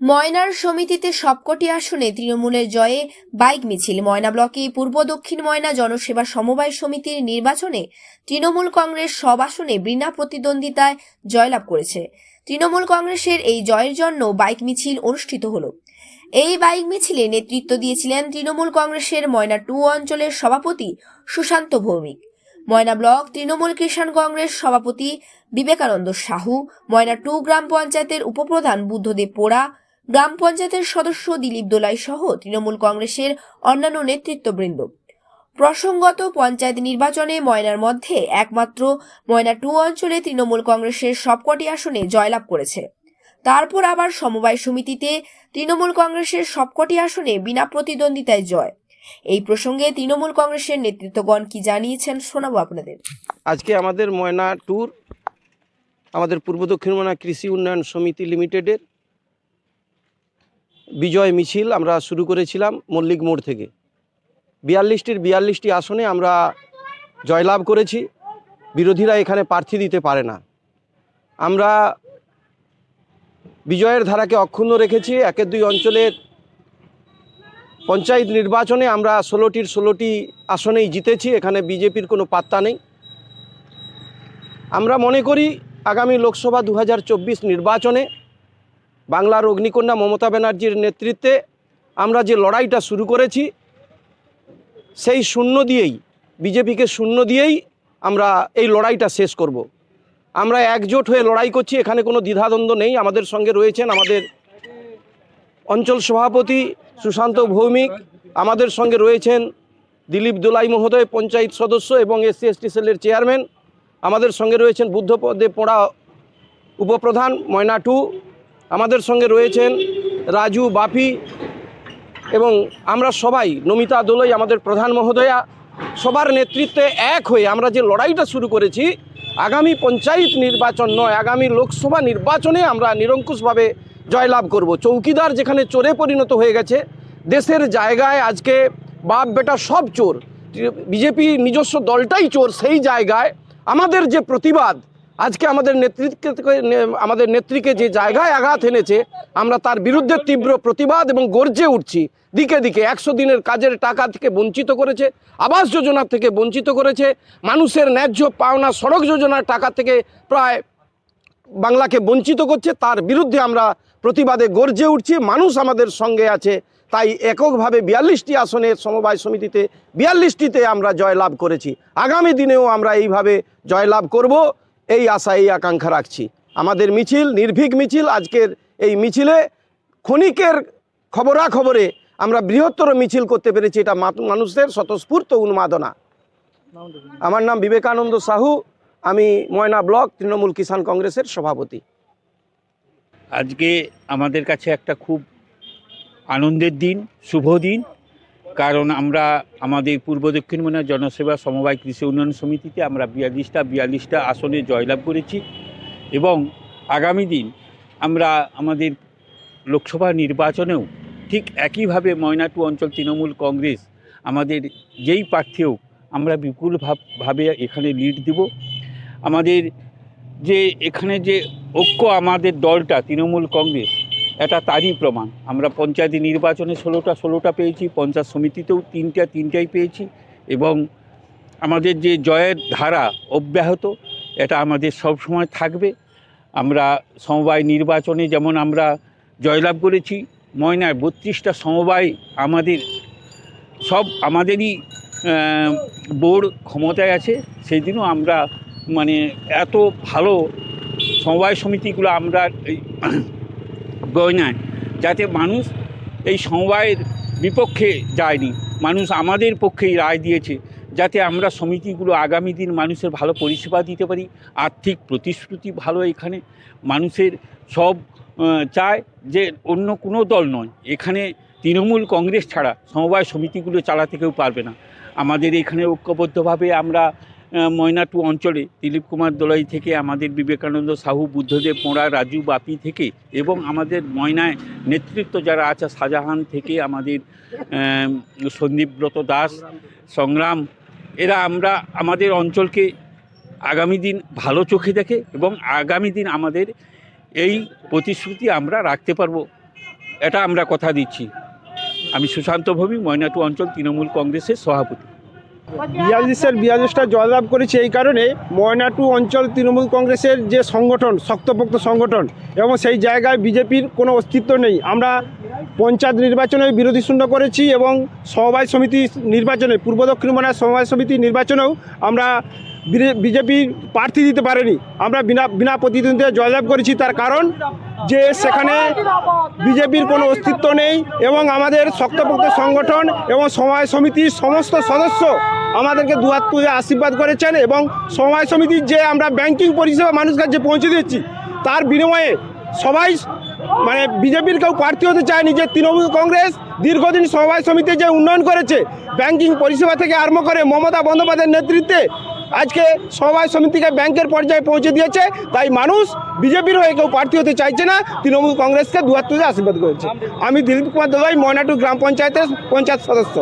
ময়নার সমিতিতে সবকটি আসনে তৃণমূলের জয়ে বাইক মিছিল। ময়না ব্লকে পূর্ব দক্ষিণ ময়না জনসেবা সমবায় সমিতির নির্বাচনে তৃণমূল কংগ্রেস সব আসনে বিনা প্রতিদ্বন্দ্বিতায় জয়লাভ করেছে। তৃণমূল কংগ্রেসের এই জয়ের জন্য বাইক মিছিল অনুষ্ঠিত হলো। এই বাইক মিছিলে নেতৃত্ব দিয়েছিলেন তৃণমূল কংগ্রেসের ময়না 2 অঞ্চলের সভাপতি সুশান্ত ভৌমিক, ময়না ব্লক তৃণমূল কিষাণ কংগ্রেস সভাপতি বিবেকানন্দ সাহু, ময়না 2 গ্রাম পঞ্চায়েতের উপপ্রধান বুদ্ধদেব পোড়া, গ্রাম পঞ্চায়েতের সদস্য দিলীপ দোলাই সহ তৃণমূল কংগ্রেসের অন্যান্য নেতৃত্ববৃন্দ। প্রসঙ্গত পঞ্চায়েত নির্বাচনে ময়নার মধ্যে একমাত্র ময়না 2 অঞ্চলে তৃণমূল কংগ্রেসের সবকটি আসনে জয়লাভ করেছে। তারপর আবার সমবায় সমিতিতে তৃণমূল কংগ্রেসের সবকটি আসনে বিনা প্রতিদ্বন্দ্বিতায় জয়। এই প্রসঙ্গে তৃণমূল কংগ্রেসের নেতৃত্বগণ কি জানিয়েছেন শোনাবো আপনাদের। আজকে আমাদের ময়না ট্যুর আমাদের পূর্ব দক্ষিণ ময়না কৃষি উন্নয়ন সমিতি লিমিটেডের বিজয় মিছিল আমরা শুরু করেছিলাম মল্লিক মোড় থেকে। 42টি আসনে আমরা জয়লাভ করেছি। বিরোধীরা এখানে প্রার্থী দিতে পারে না। আমরা বিজয়ের ধারাকে অক্ষুণ্ণ রেখেছি। 1-2 অঞ্চলের পঞ্চায়েত নির্বাচনে আমরা 16টি আসনেই জিতেছি। এখানে বিজেপির কোনো পাত্তা নেই। আমরা মনে করি আগামী লোকসভা 2024 নির্বাচনে বাংলার অগ্নিকন্যা মমতা ব্যানার্জির নেতৃত্বে আমরা যে লড়াইটা শুরু করেছি সেই শূন্য দিয়েই, বিজেপিকে শূন্য দিয়েই আমরা এই লড়াইটা শেষ করব। আমরা একজোট হয়ে লড়াই করছি, এখানে কোনো দ্বিধাদ্বন্দ্ব নেই। আমাদের সঙ্গে রয়েছেন আমাদের অঞ্চল সভাপতি সুশান্ত ভৌমিক, আমাদের সঙ্গে রয়েছেন দিলীপ দোলাই মহোদয় পঞ্চায়েত সদস্য এবং SC/ST সেলের চেয়ারম্যান, আমাদের সঙ্গে রয়েছেন বুদ্ধদেব পোড়া উপপ্রধান ময়না 2, আমাদের সঙ্গে রয়েছেন রাজু বাপি এবং আমরা সবাই, নমিতা দোলাই আমাদের প্রধান মহোদয়া, সবার নেতৃত্বে এক হয়ে আমরা যে লড়াইটা শুরু করেছি, আগামী পঞ্চায়েত নির্বাচন নয়, আগামী লোকসভা নির্বাচনে আমরা নিরঙ্কুশভাবে জয়লাভ করব। চৌকিদার যেখানে চোরে পরিণত হয়ে গেছে, দেশের জায়গায় আজকে বাপ বেটা সব চোর, বিজেপি নিজস্ব দলটাই চোর, সেই জায়গায় আমাদের যে প্রতিবাদ আজকে আমাদের নেত্রীকে যে জায়গায় আঘাত এনেছে, আমরা তার বিরুদ্ধে তীব্র প্রতিবাদ এবং গর্জে উঠছি। দিকে দিকে 100 দিনের কাজের টাকা থেকে বঞ্চিত করেছে, আবাস যোজনা থেকে বঞ্চিত করেছে, মানুষের ন্যায্য পাওনা সড়ক যোজনার টাকা থেকে প্রায় বাংলাকে বঞ্চিত করছে। তার বিরুদ্ধে আমরা প্রতিবাদে গর্জে উঠছি। মানুষ আমাদের সঙ্গে আছে, তাই এককভাবে 42টি আসনের সমবায় সমিতিতে 42টিতে আমরা জয়লাভ করেছি। আগামী দিনেও আমরা এইভাবে জয়লাভ করব, এই আশা এই আকাঙ্ক্ষা রাখছি। আমাদের মিছিল নির্ভীক মিছিল। আজকের এই মিছিলে ক্ষণিকের খবরাখবরে আমরা বৃহত্তর মিছিল করতে পেরেছি, এটা মানুষদের স্বতঃস্ফূর্ত উন্মাদনা। আমার নাম বিবেকানন্দ সাহু, আমি ময়না ব্লক তৃণমূল কিষাণ কংগ্রেসের সভাপতি। আজকে আমাদের কাছে একটা খুব আনন্দের দিন, শুভ দিন, কারণ আমরা আমাদের পূর্ব দক্ষিণ ময়না জনসেবা সমবায় কৃষি উন্নয়ন সমিতিতে আমরা 42টা আসনে জয়লাভ করেছি এবং আগামী দিন আমরা আমাদের লোকসভা নির্বাচনেও ঠিক একইভাবে ময়না 2 অঞ্চল তৃণমূল কংগ্রেস আমাদের যেই প্রার্থী হোক আমরা বিপুলভাবে এখানে লিড দেব। আমাদের যে এখানে যে ঐক্য, আমাদের দলটা তৃণমূল কংগ্রেস, এটা তারই প্রমাণ। আমরা পঞ্চায়েত নির্বাচনে 16টা পেয়েছি, পঞ্চায়েত সমিতিতেও 3টাই পেয়েছি এবং আমাদের যে জয়ের ধারা অব্যাহত, এটা আমাদের সব সময় থাকবে। আমরা সমবায় নির্বাচনে যেমন আমরা জয়লাভ করেছি, ময়নায় 32টা সমবায় আমাদেরই বোর্ড ক্ষমতায় আছে, সেই দিনও আমরা এত ভালো সমবায় সমিতিগুলো আমরা এই গয়নায়, যাতে মানুষ এই সমবায়ের বিপক্ষে যায়নি, মানুষ আমাদের পক্ষেই রায় দিয়েছে, যাতে আমরা সমিতিগুলো আগামী দিন মানুষের ভালো পরিষেবা দিতে পারি। আর্থিক প্রতিশ্রুতি ভালো, এখানে মানুষের সব চায় যে অন্য কোনো দল নয়, এখানে তৃণমূল কংগ্রেস ছাড়া সমবায় সমিতিগুলো চালাতে কেউ পারবে না। আমাদের এখানে ঐক্যবদ্ধভাবে আমরা ময়না 2 অঞ্চলে দিলীপ কুমার দোলাই থেকে, আমাদের বিবেকানন্দ সাহু, বুদ্ধদেব পোড়া, রাজু বাপি থেকে এবং আমাদের ময়নায় নেতৃত্ব যারা আছে শাহজাহান থেকে আমাদের সন্দীপব্রত দাস, সংগ্রাম, এরা আমরা আমাদের অঞ্চলকে আগামী দিন ভালো চোখে দেখে এবং আগামী দিন আমাদের এই প্রতিশ্রুতি আমরা রাখতে পারবো। এটা আমরা কথা দিচ্ছি। আমি সুশান্ত ভৌমিক, ময়নাটু অঞ্চল তৃণমূল কংগ্রেসের সভাপতি। 42টা জয়লাভ করেছে এই কারণে ময়নাটু অঞ্চল তৃণমূল কংগ্রেসের যে সংগঠন, শক্তপোক্ত সংগঠন, এবং সেই জায়গায় বিজেপির কোনো অস্তিত্ব নেই। আমরা পঞ্চায়েত নির্বাচনে বিরোধী শূন্য করেছি এবং সমবায় সমিতি নির্বাচনে, পূর্ব দক্ষিণ ময়না সমবায় সমিতি নির্বাচনেও আমরা বিজেপি প্রার্থী দিতে পারেনি। আমরা বিনা প্রতিদ্বন্দ্বিতায় জয়লাভ করেছি। তার কারণ যে সেখানে বিজেপির কোনো অস্তিত্ব নেই এবং আমাদের শক্তপোক্ত সংগঠন এবং সমবায় সমিতির সমস্ত সদস্য আমাদেরকে দুহাত তুলে আশীর্বাদ করেছেন এবং সমবায় সমিতির যে আমরা ব্যাংকিং পরিষেবা মানুষের কাছে পৌঁছে দিচ্ছি, তার বিনিময়ে সবাই মানে বিজেপির কেউ প্রার্থী হতে চায়নি। যে তৃণমূল কংগ্রেস দীর্ঘদিন সমবায় সমিতির যে উন্নয়ন করেছে, ব্যাংকিং পরিষেবা থেকে আরম্ভ করে মমতা বন্দ্যোপাধ্যায়ের নেতৃত্বে আজকে সমবায় সমিতিকে ব্যাংকের পর্যায়ে পৌঁছে দিয়েছে। তাই মানুষ বিজেপির হয়ে কেউ প্রার্থী হতে চাইছে না, তৃণমূল কংগ্রেসকে দুহাত তুলে আশীর্বাদ করেছে। আমি দিলীপ কুমার দোলাই, ময়নাটু গ্রাম পঞ্চায়েতের পঞ্চায়েত সদস্য।